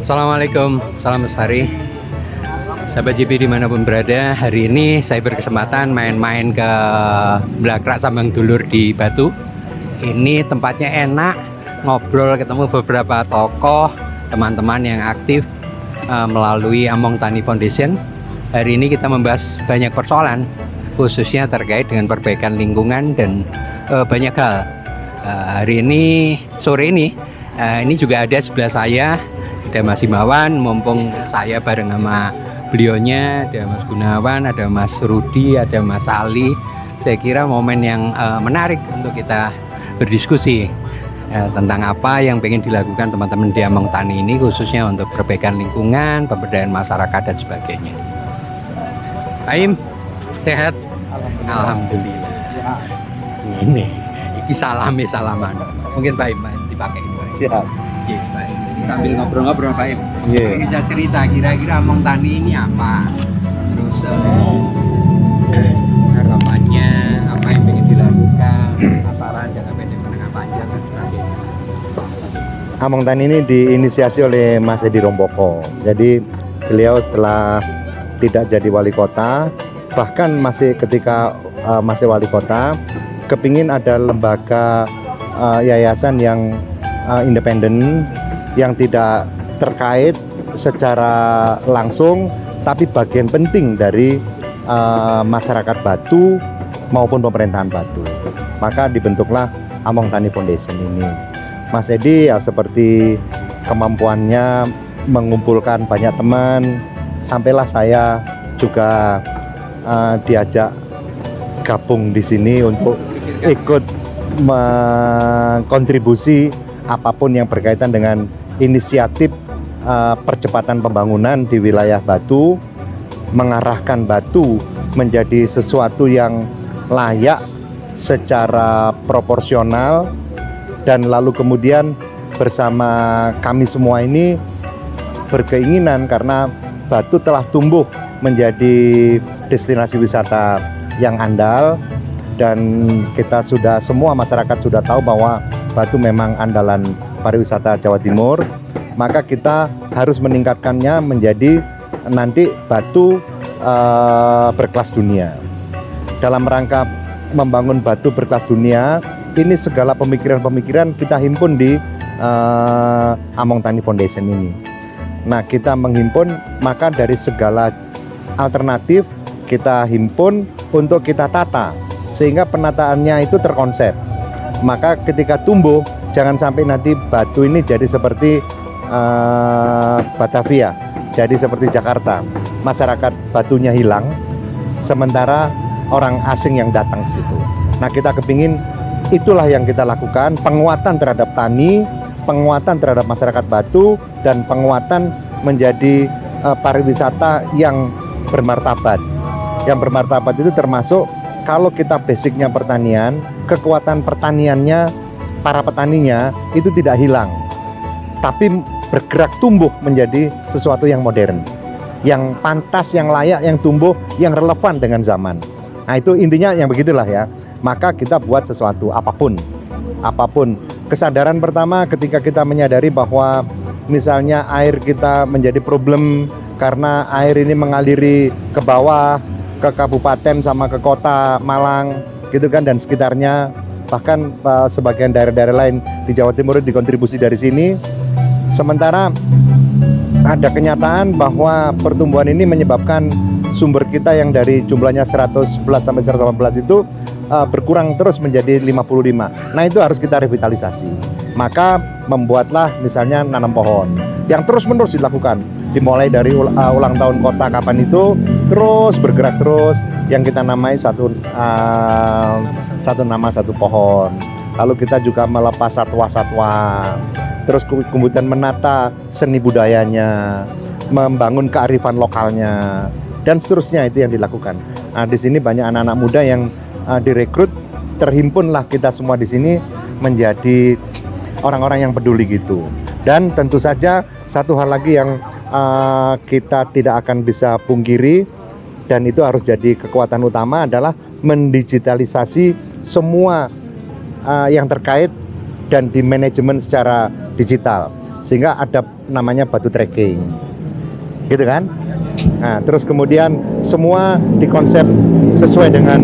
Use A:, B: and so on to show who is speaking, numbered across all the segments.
A: Assalamualaikum, salam lestari. Sahabat JP dimanapun berada, hari ini saya berkesempatan main-main ke Blakrak Sambang Dulur di Batu. Ini tempatnya enak, ngobrol, ketemu beberapa tokoh, teman-teman yang aktif melalui Among Tani Foundation. Hari ini kita membahas banyak persoalan, khususnya terkait dengan perbaikan lingkungan dan banyak hal. Hari ini, sore ini juga ada sebelah saya, ada Mas Himawan, mumpung saya bareng sama beliaunya, ada Mas Gunawan, ada Mas Rudi, ada Mas Ali. Saya kira momen yang menarik untuk kita berdiskusi tentang apa yang pengen dilakukan teman-teman di Among Tani ini, khususnya untuk perbaikan lingkungan, pemberdayaan masyarakat dan sebagainya. Aim, sehat? Alhamdulillah. Ini salaman. Mungkin Pak Im dipakai.
B: Siap.
A: Iya, Pak Im. Sambil ngobrol-ngobrol Pak Im, bisa cerita kira-kira Among Tani ini apa, terus harapannya apa yang ingin dilakukan, sasaran jangka pendek menengah panjang dan sebagainya.
B: Among Tani ini diinisiasi oleh Mas Edi Rompoko. Jadi beliau setelah tidak jadi wali kota, bahkan ketika masih wali kota, kepingin ada lembaga yayasan yang independen, yang tidak terkait secara langsung, tapi bagian penting dari masyarakat Batu maupun pemerintahan Batu. Maka dibentuklah Among Tani Foundation ini. Mas Edi ya seperti kemampuannya mengumpulkan banyak teman, sampailah saya juga diajak gabung di sini untuk ikut mengkontribusi apapun yang berkaitan dengan inisiatif percepatan pembangunan di wilayah Batu, mengarahkan Batu menjadi sesuatu yang layak secara proporsional, dan lalu kemudian bersama kami semua ini berkeinginan, karena Batu telah tumbuh menjadi destinasi wisata yang andal, dan kita semua masyarakat sudah tahu bahwa Batu memang andalan pariwisata Jawa Timur. Maka kita harus meningkatkannya menjadi nanti Batu berkelas dunia. Dalam rangka membangun Batu berkelas dunia, ini segala pemikiran-pemikiran kita himpun di Among Tani Foundation ini. Nah, kita menghimpun, maka dari segala alternatif kita himpun untuk kita tata, sehingga penataannya itu terkonsep. Maka ketika tumbuh, jangan sampai nanti Batu ini jadi seperti Batavia, jadi seperti Jakarta. Masyarakat Batunya hilang, sementara orang asing yang datang ke situ. Nah, kita kepingin itulah yang kita lakukan, penguatan terhadap tani, penguatan terhadap masyarakat Batu, dan penguatan menjadi pariwisata yang bermartabat. Yang bermartabat itu termasuk kalau kita basicnya pertanian, kekuatan pertaniannya, para petaninya itu tidak hilang, tapi bergerak tumbuh menjadi sesuatu yang modern, yang pantas, yang layak, yang tumbuh, yang relevan dengan zaman. Nah, itu intinya yang begitulah ya. Maka kita buat sesuatu, apapun. Kesadaran pertama ketika kita menyadari bahwa misalnya air kita menjadi problem karena air ini mengaliri ke bawah, ke kabupaten sama ke kota Malang gitu kan, dan sekitarnya, bahkan sebagian daerah-daerah lain di Jawa Timur dikontribusi dari sini. Sementara ada kenyataan bahwa pertumbuhan ini menyebabkan sumber kita yang dari jumlahnya 111 sampai 118 itu berkurang terus menjadi 55. Nah, itu harus kita revitalisasi. Maka membuatlah misalnya nanam pohon yang terus-menerus dilakukan. Dimulai dari ulang tahun kota kapan itu, terus bergerak terus, yang kita namai satu nama satu pohon. Lalu kita juga melepas satwa-satwa, terus kemudian menata seni budayanya, membangun kearifan lokalnya, dan seterusnya. Itu yang dilakukan. Nah, di sini banyak anak-anak muda yang direkrut, terhimpunlah kita semua di sini menjadi orang-orang yang peduli gitu. Dan tentu saja satu hal lagi yang kita tidak akan bisa pungkiri, dan itu harus jadi kekuatan utama, adalah mendigitalisasi semua yang terkait dan di manajemen secara digital, sehingga ada namanya batu tracking, gitu kan? Nah, terus kemudian semua dikonsep sesuai dengan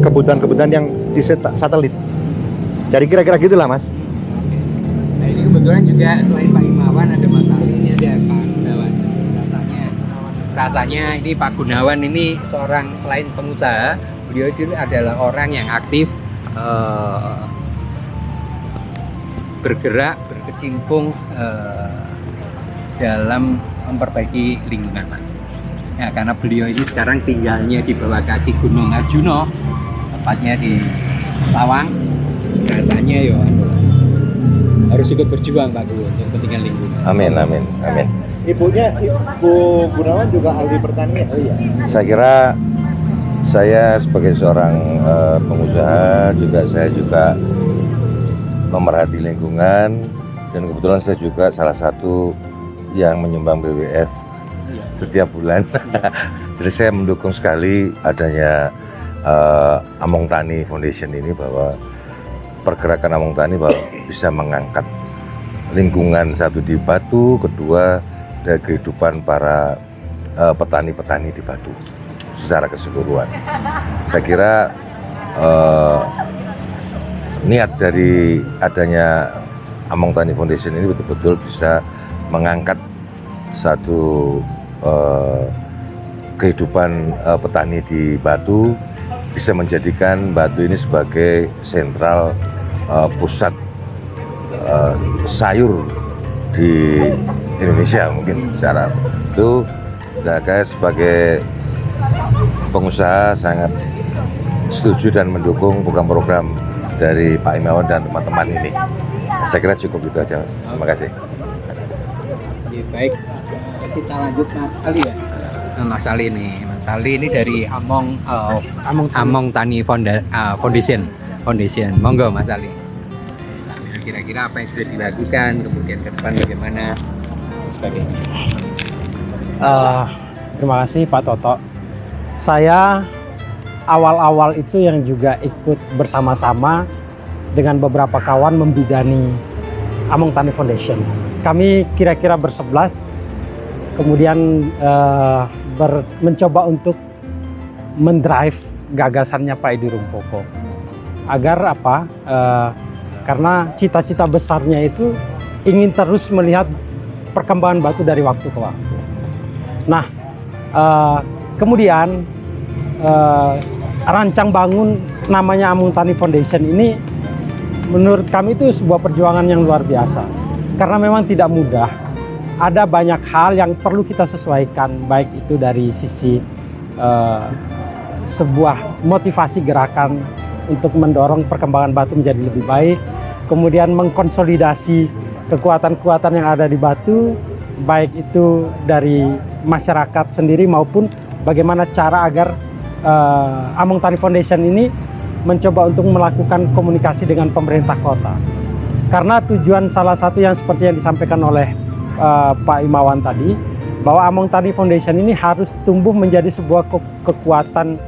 B: kebutuhan-kebutuhan yang di satelit. Jadi kira-kira gitulah, Mas.
A: Nah, ini kebetulan juga selain Pak Imawan ada Mas Ali, ini ada Pak Gunawan. Rasanya ini Pak Gunawan ini seorang, selain pengusaha, beliau itu adalah orang yang aktif bergerak, berkecimpung dalam memperbaiki lingkungan, Mas. Ya, karena beliau ini sekarang tinggalnya di bawah kaki Gunung Arjuno, tepatnya di Lawang. Rasanya ya harus ikut berjuang, Pak Gu, untuk kepentingan lingkungan.
C: Amin, amin, amin.
B: Ibunya, Ibu Gunawan juga ahli pertanian. Oh iya.
C: Saya kira saya sebagai seorang pengusaha saya juga memerhati lingkungan, dan kebetulan saya juga salah satu yang menyumbang WWF setiap bulan. Jadi saya mendukung sekali adanya Among Tani Foundation ini, bahwa pergerakan Among Tani bahwa bisa mengangkat lingkungan, satu di Batu, kedua dari kehidupan para petani-petani di Batu secara keseluruhan. Saya kira niat dari adanya Among Tani Foundation ini betul-betul bisa mengangkat satu kehidupan petani di Batu, bisa menjadikan Batu ini sebagai sentral pusat sayur di Indonesia mungkin secara itu. Dan saya sebagai pengusaha sangat setuju dan mendukung program-program dari Pak Imawan dan teman-teman ini. Saya kira cukup itu aja, Mas. Terima kasih.
A: Ya, baik, kita lanjut Mas Ali ya. Nah, Mas Ali nih, Mas Ali ini dari Among Tani Foundation. Monggo Mas Ali. Kira-kira apa yang sudah dilakukan, kemudian ke depan bagaimana, dan sebagainya.
D: Terima kasih Pak Toto. Saya awal-awal itu yang juga ikut bersama-sama dengan beberapa kawan membidani Among Tani Foundation. Kami kira-kira ber-11, kemudian mencoba untuk mendrive gagasannya Pak Edi Rumpoko. Agar apa? Karena cita-cita besarnya itu ingin terus melihat perkembangan Batu dari waktu ke waktu. Nah, kemudian rancang bangun namanya Among Tani Foundation ini menurut kami itu sebuah perjuangan yang luar biasa. Karena memang tidak mudah. Ada banyak hal yang perlu kita sesuaikan, baik itu dari sisi sebuah motivasi gerakan untuk mendorong perkembangan Batu menjadi lebih baik, kemudian mengkonsolidasi kekuatan-kekuatan yang ada di Batu, baik itu dari masyarakat sendiri maupun bagaimana cara agar Among Tani Foundation ini mencoba untuk melakukan komunikasi dengan pemerintah kota. Karena tujuan salah satu yang seperti yang disampaikan oleh Pak Imawan tadi, bahwa Among Tani Foundation ini harus tumbuh menjadi sebuah kekuatan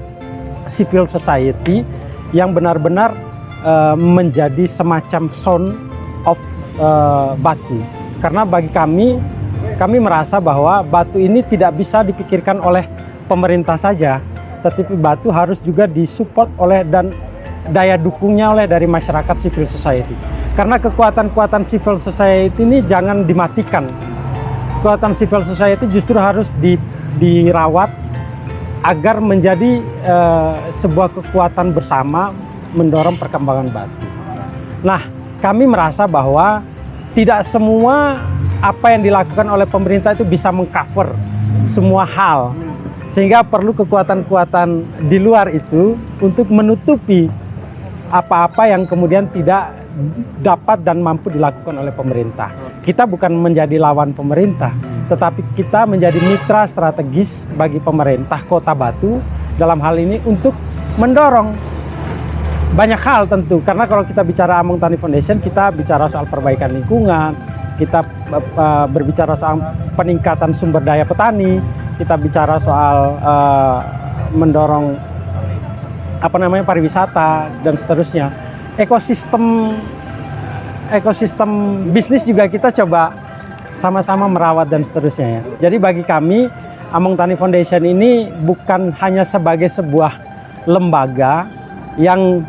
D: civil society yang benar-benar menjadi semacam sound of Batu. Karena bagi kami merasa bahwa Batu ini tidak bisa dipikirkan oleh pemerintah saja, tetapi Batu harus juga disupport oleh dan daya dukungnya oleh dari masyarakat civil society. Karena kekuatan-kekuatan civil society ini jangan dimatikan. Kekuatan civil society justru harus dirawat agar menjadi sebuah kekuatan bersama mendorong perkembangan batu. Nah, kami merasa bahwa tidak semua apa yang dilakukan oleh pemerintah itu bisa mengcover semua hal, sehingga perlu kekuatan-kekuatan di luar itu untuk menutupi apa-apa yang kemudian tidak dapat dan mampu dilakukan oleh pemerintah. Kita bukan menjadi lawan pemerintah, tetapi kita menjadi mitra strategis bagi pemerintah Kota Batu dalam hal ini untuk mendorong banyak hal tentu. Karena kalau kita bicara Among Tani Foundation, kita bicara soal perbaikan lingkungan, kita berbicara soal peningkatan sumber daya petani, kita bicara soal mendorong pariwisata dan seterusnya. Ekosistem bisnis juga kita coba sama-sama merawat dan seterusnya ya. Jadi bagi kami Among Tani Foundation ini bukan hanya sebagai sebuah lembaga yang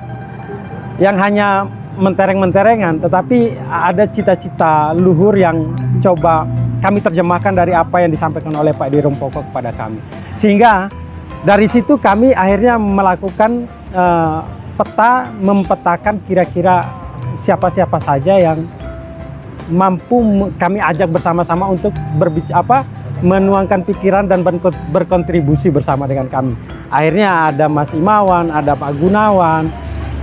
D: hanya mentereng-menterengan, tetapi ada cita-cita luhur yang coba kami terjemahkan dari apa yang disampaikan oleh Pak Dirun Pokok kepada kami. Sehingga dari situ kami akhirnya melakukan mempetakan kira-kira siapa-siapa saja yang mampu kami ajak bersama-sama untuk menuangkan pikiran dan berkontribusi bersama dengan kami. Akhirnya ada Mas Imawan, ada Pak Gunawan,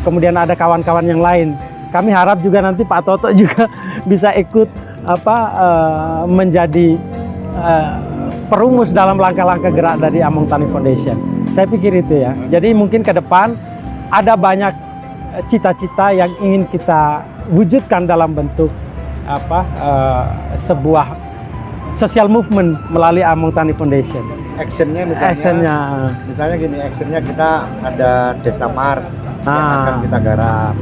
D: kemudian ada kawan-kawan yang lain. Kami harap juga nanti Pak Toto juga bisa ikut menjadi perumus dalam langkah-langkah gerak dari Among Tani Foundation. Saya pikir itu ya. Jadi mungkin ke depan ada banyak cita-cita yang ingin kita wujudkan dalam bentuk sebuah social movement melalui Among Tani Foundation.
B: Actionnya misalnya gini, actionnya kita ada Desa Mart yang akan kita garap.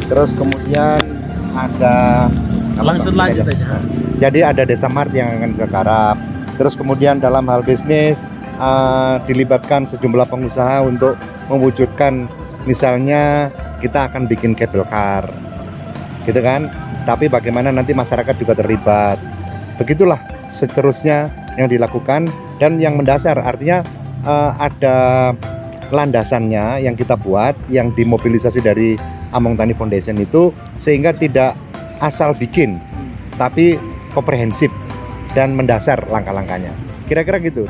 B: Terus kemudian ada
E: lanjut aja.
B: Jadi ada Desa Mart yang akan kita garap. Terus kemudian dalam hal bisnis dilibatkan sejumlah pengusaha untuk mewujudkan, misalnya kita akan bikin cable car, gitu kan? Tapi bagaimana nanti masyarakat juga terlibat. Begitulah seterusnya yang dilakukan dan yang mendasar, artinya ada landasannya yang kita buat, yang dimobilisasi dari Among Tani Foundation itu, sehingga tidak asal bikin, tapi komprehensif dan mendasar langkah-langkahnya. Kira-kira gitu.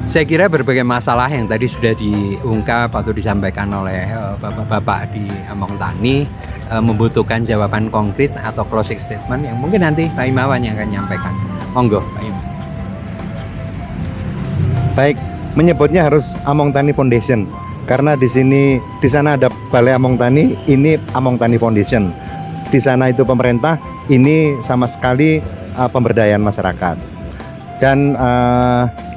A: Saya kira berbagai masalah yang tadi sudah diungkap atau disampaikan oleh bapak-bapak di Among Tani membutuhkan jawaban konkret atau closing statement yang mungkin nanti Pak Imawan yang akan menyampaikan. Monggo, Pak Imawan.
B: Baik, menyebutnya harus Among Tani Foundation karena di sana ada Balai Among Tani, ini Among Tani Foundation. Di sana itu pemerintah, ini sama sekali pemberdayaan masyarakat. Dan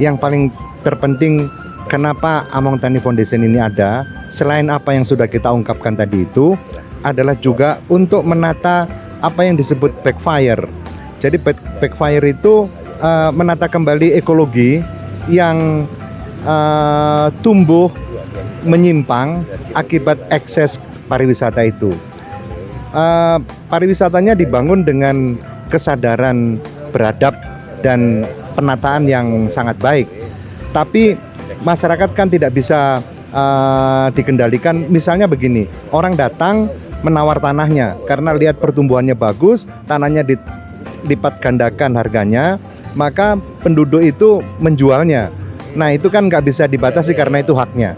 B: yang paling terpenting, kenapa Among Tani Foundation ini ada, selain apa yang sudah kita ungkapkan tadi itu, adalah juga untuk menata apa yang disebut backfire. Jadi backfire itu menata kembali ekologi yang tumbuh menyimpang akibat ekses pariwisata itu. Pariwisatanya dibangun dengan kesadaran beradab dan penataan yang sangat baik. Tapi masyarakat kan tidak bisa dikendalikan. Misalnya begini, orang datang menawar tanahnya karena lihat pertumbuhannya bagus, tanahnya dilipat gandakan harganya, maka penduduk itu menjualnya. Nah, itu kan nggak bisa dibatasi karena itu haknya.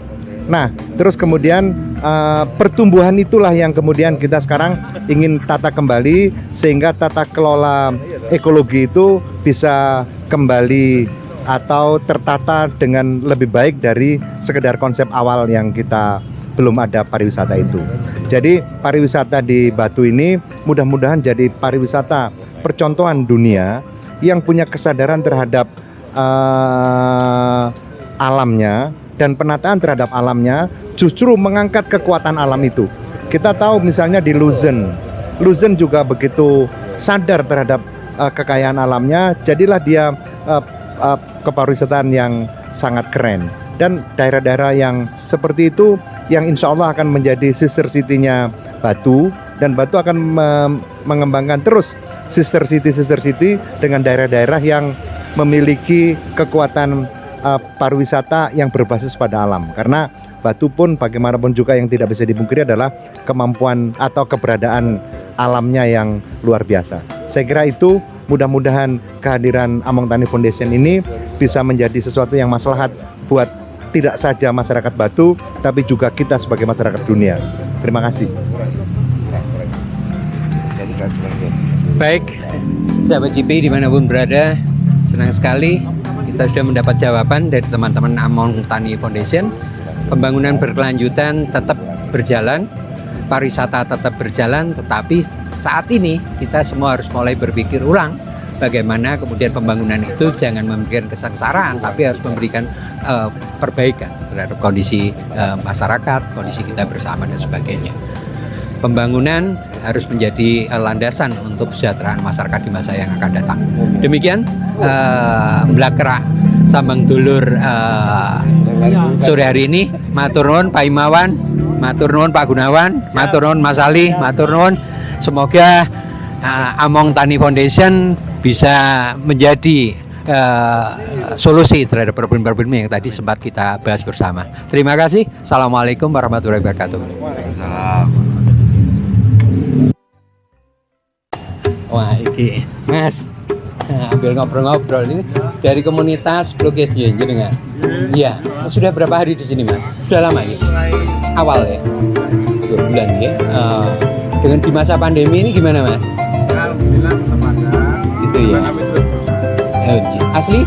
B: Nah, terus kemudian pertumbuhan itulah yang kemudian kita sekarang ingin tata kembali, sehingga tata kelola ekologi itu bisa kembali atau tertata dengan lebih baik dari sekedar konsep awal yang kita belum ada pariwisata itu. Jadi pariwisata di Batu ini mudah-mudahan jadi pariwisata percontohan dunia yang punya kesadaran terhadap alamnya dan penataan terhadap alamnya, justru mengangkat kekuatan alam itu. Kita tahu misalnya di Luzon juga begitu sadar terhadap kekayaan alamnya, jadilah dia kepariwisataan yang sangat keren. Dan daerah-daerah yang seperti itu yang insya Allah akan menjadi sister city-nya Batu, dan Batu akan mengembangkan terus sister city dengan daerah-daerah yang memiliki kekuatan pariwisata yang berbasis pada alam. Karena Batu pun bagaimanapun juga yang tidak bisa dipungkiri adalah kemampuan atau keberadaan alamnya yang luar biasa. Saya kira itu, mudah-mudahan kehadiran Among Tani Foundation ini bisa menjadi sesuatu yang maslahat buat tidak saja masyarakat Batu, tapi juga kita sebagai masyarakat dunia. Terima kasih.
A: Baik, sahabat GPI dimanapun berada, senang sekali kita sudah mendapat jawaban dari teman-teman Among Tani Foundation. Pembangunan berkelanjutan tetap berjalan, pariwisata tetap berjalan, tetapi saat ini kita semua harus mulai berpikir ulang bagaimana kemudian pembangunan itu jangan memberikan kesengsaraan, tapi harus memberikan perbaikan terhadap kondisi masyarakat, kondisi kita bersama dan sebagainya. Pembangunan harus menjadi landasan untuk kesejahteraan masyarakat di masa yang akan datang. Demikian Blakrak Sambang Dulur sore hari ini. Matur nuwun Pak Imawan, matur nuwun Pak Gunawan, matur nuwun Mas Ali, matur nuwun. Semoga Among Tani Foundation bisa menjadi solusi terhadap problem-problem yang tadi sempat kita bahas bersama. Terima kasih. Assalamualaikum warahmatullahi wabarakatuh.
C: Waalaikumsalam.
A: Wah, iki Mas, ambil ngobrol-ngobrol ini dari komunitas Blokes jenengan. Iya, sudah berapa hari di sini Mas? Sudah lama ya? Awal ya? 2 bulan ya? Dengan di masa pandemi ini gimana Mas?
E: Alhamdulillah tetap ada.
A: Gitu ya? Asli?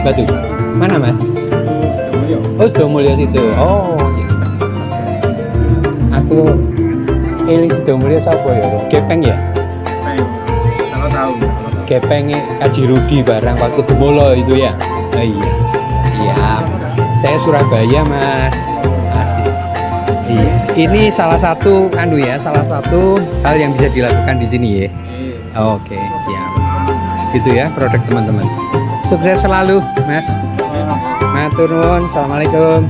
A: Batu? Mana Mas? Oh, Sidomulyo situ. Oh, iya. Aku eling Sidomulyo siapa ya? Gepeng ya?
E: Kalau tahu.
A: Gepengnya Kaji Rudi barang waktu Demolo itu ya. Oh iya, siap. Saya Surabaya Mas. Asik. Iya. Ini salah satu salah satu hal yang bisa dilakukan di sini ya. Oke, siap. Gitu ya produk teman-teman. Sukses selalu Mas. Matur nuwun. Assalamualaikum.